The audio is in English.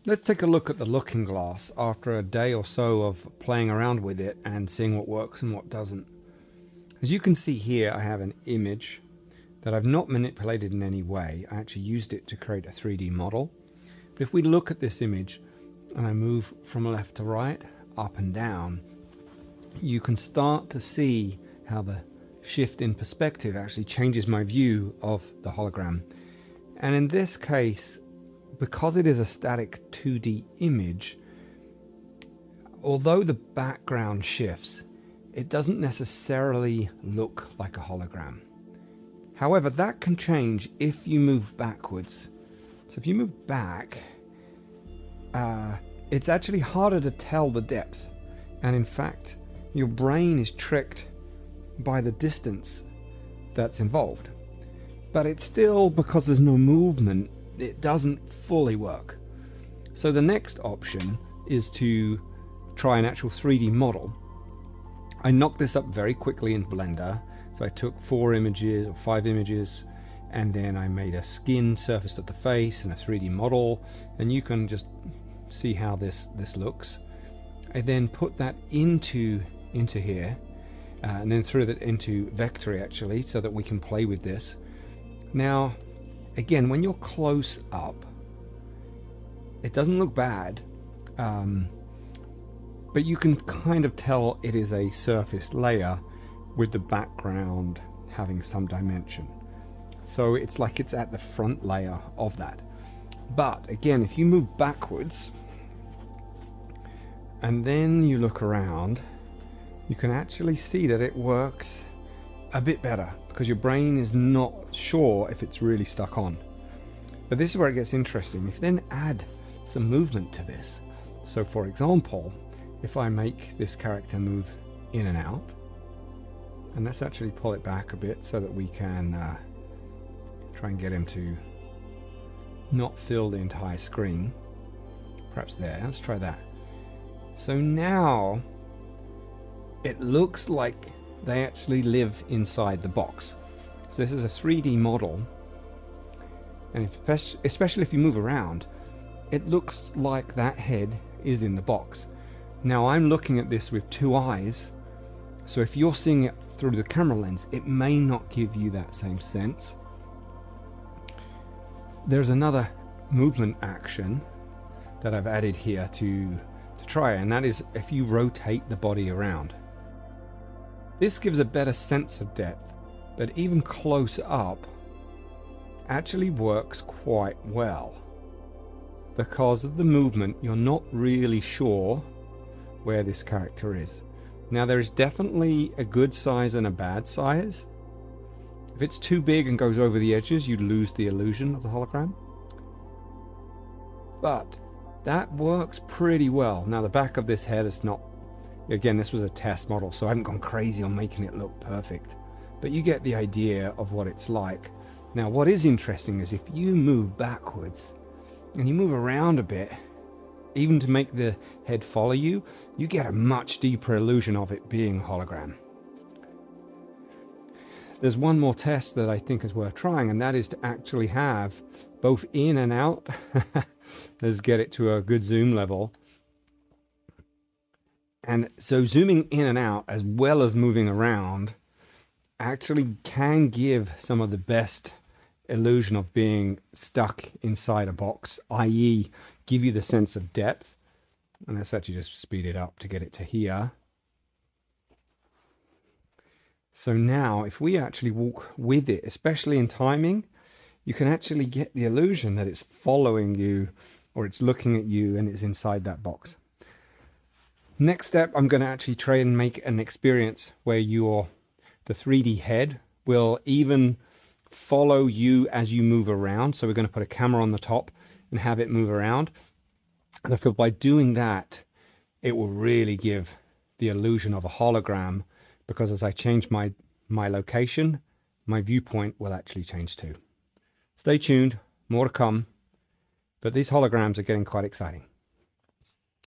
Let's take a look at the Looking Glass after a day or so of playing around with it and seeing what works and what doesn't. As you can see here, I have an image that I've not manipulated in any way. I actually used it to create a 3D model. But if we look at this image and I move from left to right, up and down, you can start to see how the shift in perspective actually changes my view of the hologram. And in this case, because it is a static 2D image, although the background shifts, it doesn't necessarily look like a hologram. However, that can change if you move backwards. So if you move back, it's actually harder to tell the depth. And in fact, your brain is tricked by the distance that's involved. But it's still, because there's no movement, it doesn't fully work. So the next option is to try an actual 3D model. I knocked this up very quickly in Blender. So I took 4 images or 5 images, and then I made a skin surface of the face and a 3D model, and you can just see how this looks. I then put that into here, and then threw that into Vectory actually, so that we can play with this. Now, again, when you're close up, it doesn't look bad, but you can kind of tell it is a surface layer with the background having some dimension. So it's like it's at the front layer of that. But again, if you move backwards and then you look around, you can actually see that it works a bit better because your brain is not sure if it's really stuck on. But this is where it gets interesting. If you then add some movement to this, so for example, if I make this character move in and out, and let's actually pull it back a bit so that we can try and get him to not fill the entire screen. Perhaps there, let's try that. So now it looks like they actually live inside the box. So this is a 3D model, and especially if you move around, it looks like that head is in the box. Now I'm looking at this with 2 eyes, so if you're seeing it through the camera lens, it may not give you that same sense. There's another movement action that I've added here to try, and that is if you rotate the body around. This gives a better sense of depth, but even close up actually works quite well. Because of the movement, you're not really sure where this character is. Now there is definitely a good size and a bad size. If it's too big and goes over the edges, you lose the illusion of the hologram. But that works pretty well. Now the back of this head is not, again, this was a test model, so I haven't gone crazy on making it look perfect. But you get the idea of what it's like. Now what is interesting is if you move backwards and you move around a bit, even to make the head follow you, you get a much deeper illusion of it being a hologram. There's one more test that I think is worth trying, and that is to actually have both in and out. Let's get it to a good zoom level. And so zooming in and out as well as moving around actually can give some of the best illusion of being stuck inside a box, i.e. give you the sense of depth. And let's actually just speed it up to get it to here. So now if we actually walk with it, especially in timing, you can actually get the illusion that it's following you or it's looking at you and it's inside that box. Next step, I'm going to actually try and make an experience where the 3D head will even follow you as you move around. So we're going to put a camera on the top and have it move around. And I feel by doing that, it will really give the illusion of a hologram, because as I change my location, my viewpoint will actually change too. Stay tuned, more to come, but these holograms are getting quite exciting.